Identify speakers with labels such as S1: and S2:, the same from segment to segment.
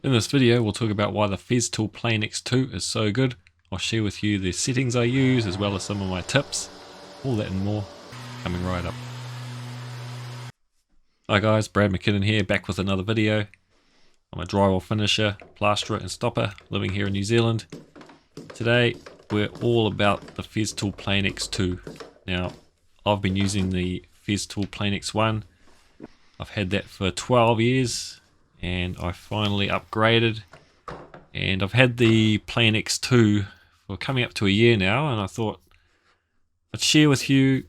S1: In this video we'll talk about why the Festool Planex 2 is so good. I'll share with you the settings I use as well as some of my tips. All that and more coming right up. Hi guys, bradamckinnon here, back with another video. I'm a drywall finisher, plasterer and stopper living here in New Zealand. Today we're all about the Festool Planex 2. Now I've been using the Festool Planex 1. I've had that for 12 years and I finally upgraded, and I've had the Planex 2 for coming up to a year now, and I thought I'd share with you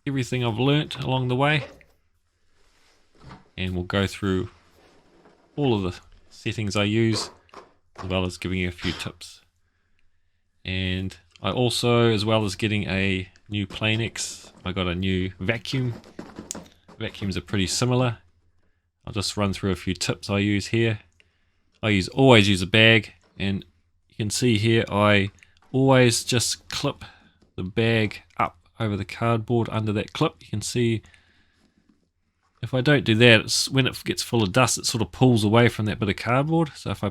S1: everything I've learnt along the way, and we'll go through all of the settings I use as well as giving you a few tips. And I also, as well as getting a new Planex, I got a new vacuum. Vacuums are pretty similar. I'll just run through a few tips I use here. I always use a bag, and you can see here I always just clip the bag up over the cardboard under that clip. You can see if I don't do that, when it gets full of dust, it sort of pulls away from that bit of cardboard. So if I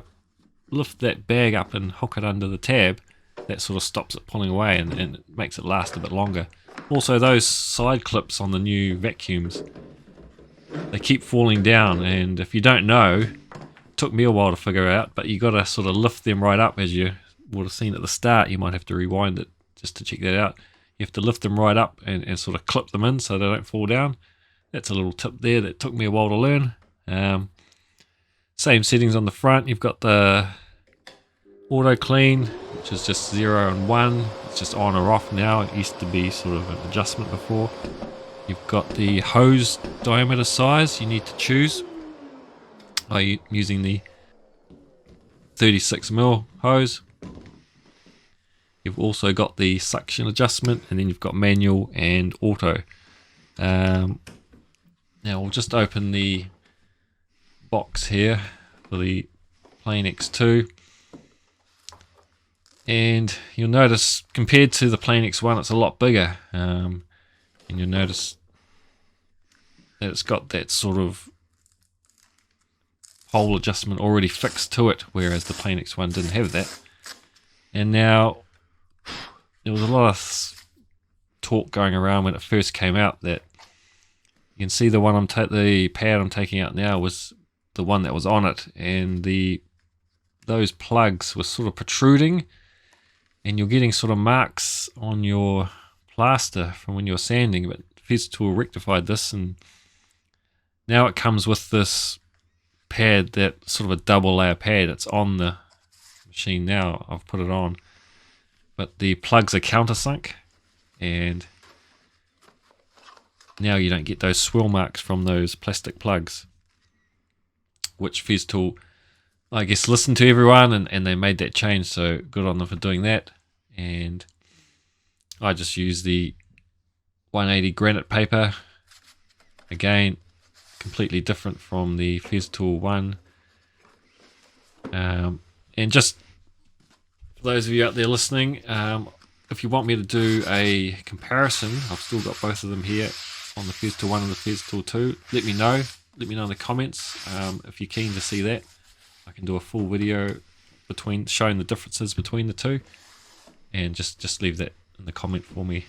S1: lift that bag up and hook it under the tab, that sort of stops it pulling away and it makes it last a bit longer. Also, those side clips on the new vacuums, they keep falling down, and if you don't know, it took me a while to figure out, but you got to sort of lift them right up. As you would have seen at the start, you might have to rewind it just to check that out. You have to lift them right up and sort of clip them in so they don't fall down. That's a little tip there that took me a while to learn. Same settings on the front. You've got the auto clean, which is just 0 and 1. It's just on or off now. It used to be sort of an adjustment before. You've got the hose diameter size you need to choose. I'm using the 36mm hose. You've also got the suction adjustment, and then you've got manual and auto. Now we'll just open the box here for the Planex 2. And you'll notice compared to the Planex 1 it's a lot bigger. And you'll notice that it's got that sort of hole adjustment already fixed to it, whereas the Planex 1 didn't have that. And now there was a lot of talk going around when it first came out that you can see the one the pad I'm taking out now was the one that was on it, and those plugs were sort of protruding, and you're getting sort of marks on your plaster from when you're sanding. But Festool rectified this, and now it comes with this pad, that sort of a double layer pad. It's on the machine now. I've put it on, but the plugs are countersunk, and now you don't get those swirl marks from those plastic plugs, which Festool, I guess, listened to everyone and they made that change, so good on them for doing that. And I just use the 180 granite paper, again completely different from the Festool 1. And just for those of you out there listening, if you want me to do a comparison, I've still got both of them here on the Festool 1 and the Festool 2. Let me know in the comments if you're keen to see that. I can do a full video showing the differences between the two, and just leave that in the comment for me.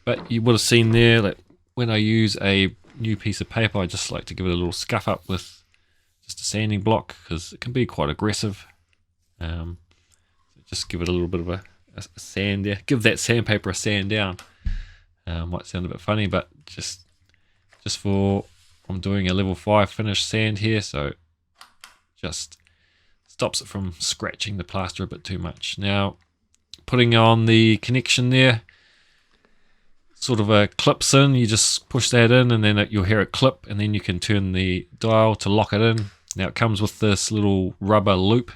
S1: But you would have seen there that when I use a new piece of paper, I just like to give it a little scuff up with just a sanding block, because it can be quite aggressive. Just give it a little bit of a sand there. Give that sandpaper a sand down. Might sound a bit funny, but just for, I'm doing a level 5 finish sand here, so just stops it from scratching the plaster a bit too much. Now putting on the connection there, sort of a clips in, you just push that in and then you'll hear it clip, and then you can turn the dial to lock it in. Now it comes with this little rubber loop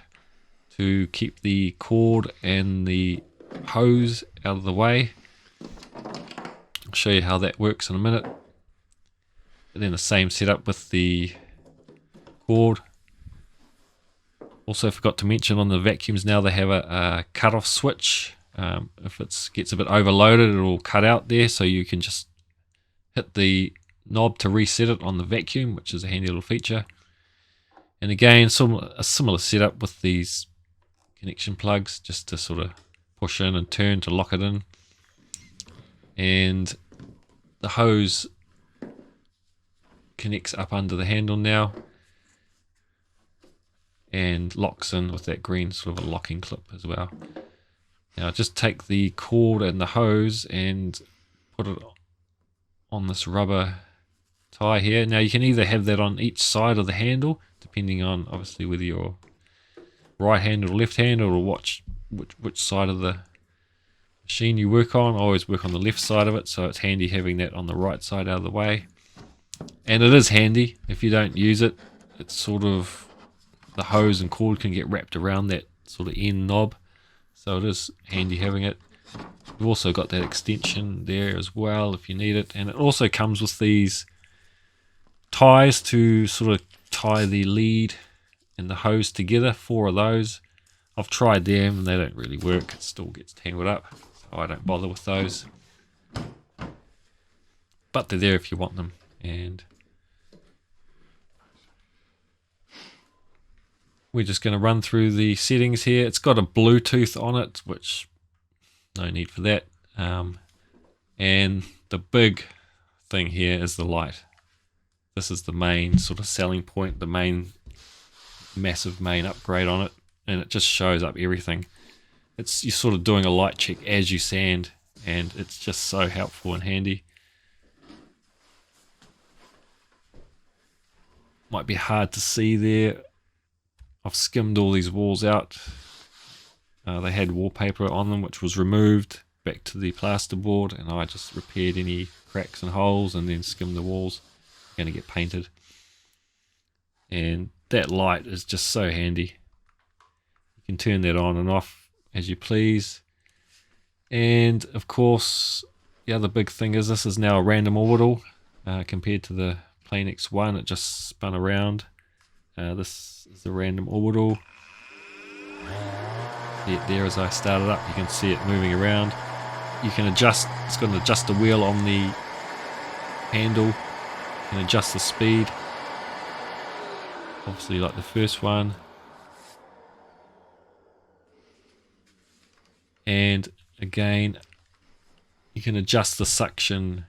S1: to keep the cord and the hose out of the way. I'll show you how that works in a minute. And then the same setup with the cord. Also forgot to mention, on the vacuums now they have a cut-off switch. If it gets a bit overloaded, it will cut out there, so you can just hit the knob to reset it on the vacuum, which is a handy little feature. And again, a similar setup with these connection plugs, just to sort of push in and turn to lock it in. And the hose connects up under the handle now and locks in with that green sort of a locking clip as well. Now just take the cord and the hose and put it on this rubber tie here. Now you can either have that on each side of the handle, depending on obviously whether you're right handed or left handed, or which side of the machine you work on. I always work on the left side of it, so it's handy having that on the right side out of the way. And it is handy if you don't use it. It's sort of, the hose and cord can get wrapped around that sort of end knob, so it is handy having it. We've also got that extension there as well if you need it, and it also comes with these ties to sort of tie the lead and the hose together. 4 of those. I've tried them and they don't really work. It still gets tangled up, so I don't bother with those. But they're there if you want them. And we're just going to run through the settings here. It's got a Bluetooth on it, which no need for that. And the big thing here is the light. This is the main sort of selling point, the massive main upgrade on it, and it just shows up everything. You're sort of doing a light check as you sand, and it's just so helpful and handy. Might be hard to see there. I've skimmed all these walls out. They had wallpaper on them, which was removed back to the plasterboard, and I just repaired any cracks and holes and then skimmed the walls. Going to get painted. And that light is just so handy. You can turn that on and off as you please. And of course, the other big thing is this is now a random orbital compared to the Planex 1. It just spun around. This is the random orbital. See it there as I started up. You can see it moving around. You can adjust. It's got an adjuster wheel on the handle. You can adjust the speed. Obviously, like the first one. And again, you can adjust the suction.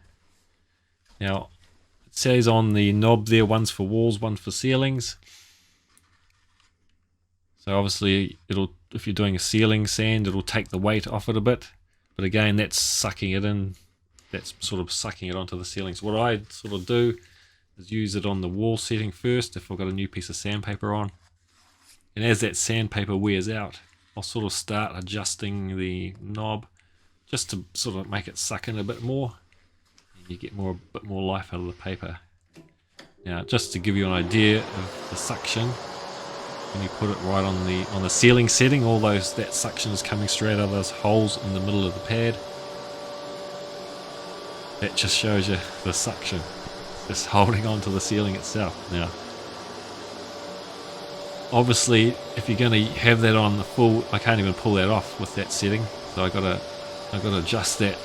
S1: Now, it says on the knob there, one's for walls, one's for ceilings. So obviously, if you're doing a ceiling sand, it'll take the weight off it a bit. But again, that's sucking it in. That's sort of sucking it onto the ceiling. So what I sort of do is use it on the wall setting first if I've got a new piece of sandpaper on. And as that sandpaper wears out, I'll sort of start adjusting the knob just to sort of make it suck in a bit more. And you get a bit more life out of the paper. Now, just to give you an idea of the suction, when you put it right on the ceiling setting, that suction is coming straight out of those holes in the middle of the pad. That just shows you the suction just holding onto the ceiling itself. Now, obviously, if you're going to have that on the full, I can't even pull that off with that setting, so I've got to adjust that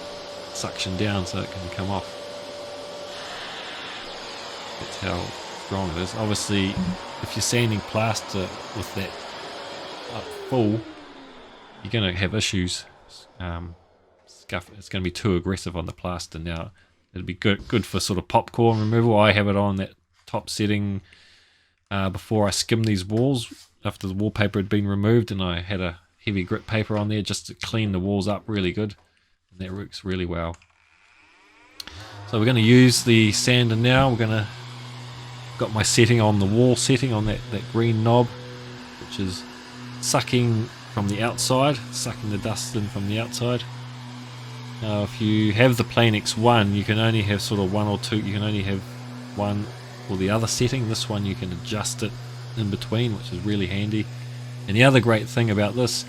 S1: suction down so it can come off. That's how strong it is. Obviously, if you're sanding plaster with that up full, you're going to have issues. It's going to be too aggressive on the plaster. Now, it'll be good for sort of popcorn removal. I have it on that top setting before I skim these walls after the wallpaper had been removed, and I had a heavy grit paper on there just to clean the walls up really good, and that works really well. So we're going to use the sander now. Got my setting on the wall setting on that green knob, which is sucking from the outside, sucking the dust in from the outside. Now, if you have the Planex 1, you can only have sort of one or two. You can only have one or the other setting. This one you can adjust it in between, which is really handy. And the other great thing about this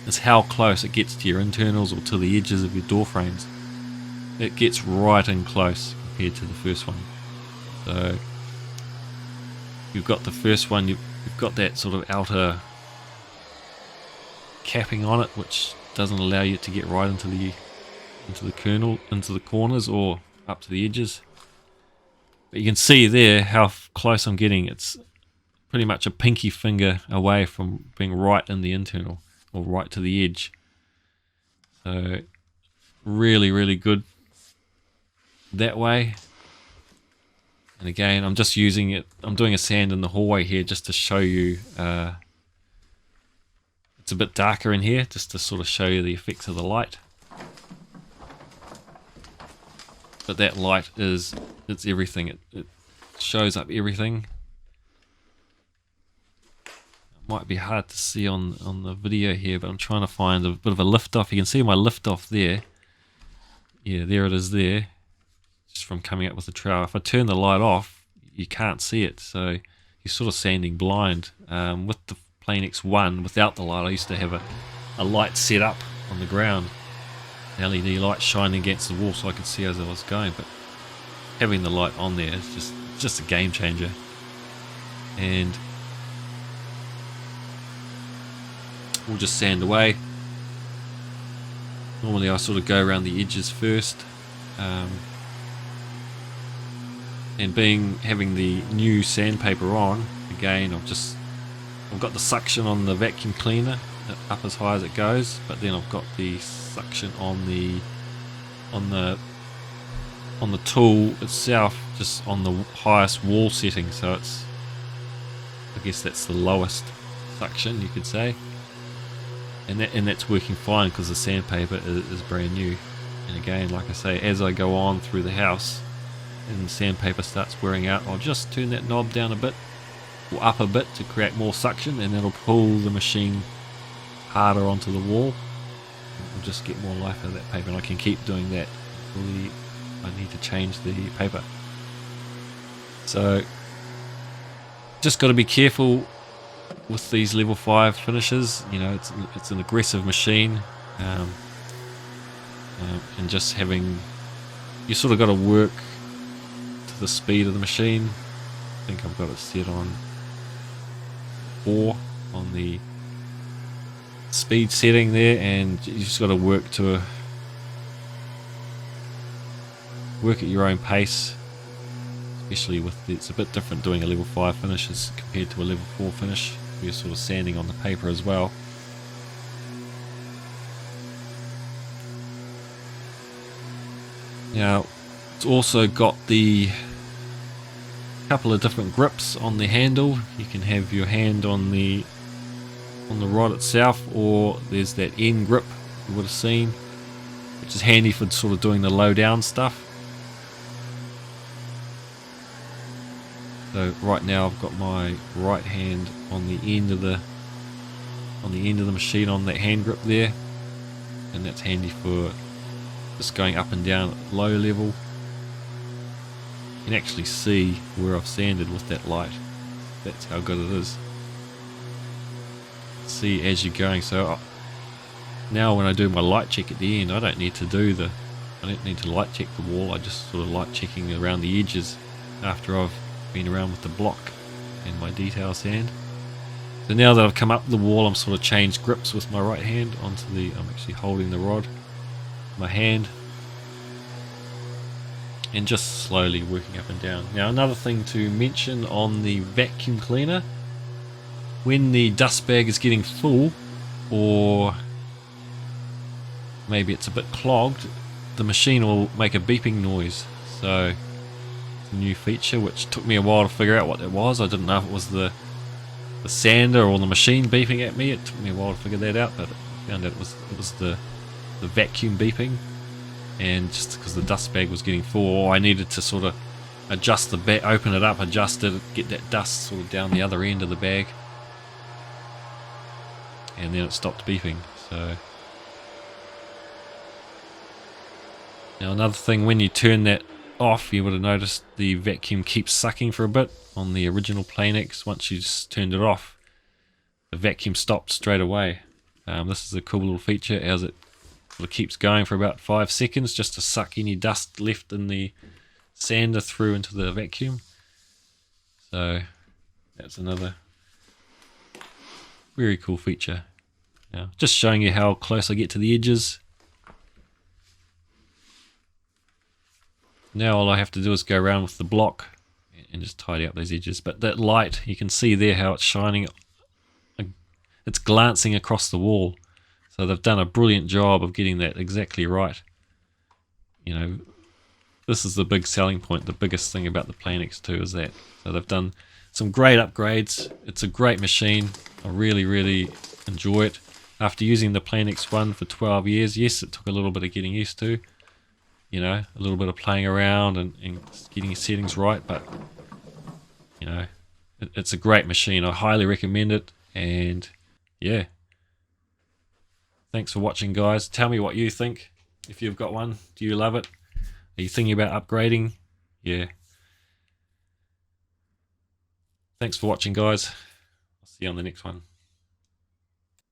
S1: is how close it gets to your internals or to the edges of your door frames. It gets right in close compared to the first one. So you've got the first one, you've got that sort of outer capping on it, which doesn't allow you to get right into the corners or up to the edges. But you can see there how close I'm getting. It's pretty much a pinky finger away from being right in the internal, or right to the edge. So really, really good that way. And again, I'm just using it, I'm doing a sand in the hallway here just to show you, it's a bit darker in here, just to sort of show you the effects of the light. But that light it's everything, it shows up everything. It might be hard to see on the video here, but I'm trying to find a bit of a lift off. You can see my lift off there. Yeah, there it is there. Just from coming up with the trowel. If I turn the light off, you can't see it, so you're sort of sanding blind. With the Planex 1, without the light, I used to have a light set up on the ground, an LED light shining against the wall so I could see as I was going, but having the light on there is just a game changer. And we'll just sand away. Normally I sort of go around the edges first. And having the new sandpaper on, again I've got the suction on the vacuum cleaner up as high as it goes, but then I've got the suction on the tool itself just on the highest wall setting, so it's, I guess that's the lowest suction you could say, and that's working fine because the sandpaper is brand new. And again, like I say, as I go on through the house and the sandpaper starts wearing out, I'll just turn that knob down a bit or up a bit to create more suction, and that'll pull the machine harder onto the wall. I'll just get more life out of that paper, and I can keep doing that until I need to change the paper. So just got to be careful with these level 5 finishes. You know, it's an aggressive machine, and just you sort of got to work to the speed of the machine. I think I've got it set on 4 on the speed setting there, and you just got to work at your own pace, especially with it's a bit different doing a level 5 finish as compared to a level 4 finish. You're sort of sanding on the paper as well. Now it's also got the couple of different grips on the handle. You can have your hand on the rod itself, or there's that end grip you would have seen, which is handy for sort of doing the low down stuff. So right now I've got my right hand on the end of the machine on that hand grip there, and that's handy for just going up and down at low level. You can actually see where I've sanded with that light. That's how good it is. See as you're going. So now when I do my light check at the end, I don't need to light check the wall. I just sort of light checking around the edges after I've been around with the block and my detail sand. So now that I've come up the wall, I'm sort of changed grips with my right hand onto I'm actually holding the rod with my hand and just slowly working up and down. Now another thing to mention on the vacuum cleaner, when the dust bag is getting full, or maybe it's a bit clogged, the machine will make a beeping noise. So it's a new feature which took me a while to figure out what that was. I didn't know if it was the sander or the machine beeping at me. It took me a while to figure that out, but I found out it was the vacuum beeping, and just because the dust bag was getting full, or I needed to sort of adjust the bag, open it up, adjust it, get that dust sort of down the other end of the bag, and then it stopped beeping. So now another thing, when you turn that off, you would have noticed the vacuum keeps sucking for a bit. On the original Planex, once you just turned it off, the vacuum stopped straight away. This is a cool little feature, as it sort of keeps going for about 5 seconds just to suck any dust left in the sander through into the vacuum. So that's another very cool feature. Now, just showing you how close I get to the edges. Now all I have to do is go around with the block and just tidy up those edges. But that light, you can see there how it's shining, it's glancing across the wall. So they've done a brilliant job of getting that exactly right. You know, this is the big selling point, the biggest thing about the Planex too is that. So they've done some great upgrades. It's a great machine. I really enjoy it. After using the Planex 1 for 12 years, yes, it took a little bit of getting used to, you know, a little bit of playing around and getting settings right, but you know, it's a great machine. I highly recommend it. And yeah, thanks for watching, guys. Tell me what you think. If you've got one, do you love it? Are you thinking about upgrading? Yeah. Thanks for watching, guys. I'll see you on the next one.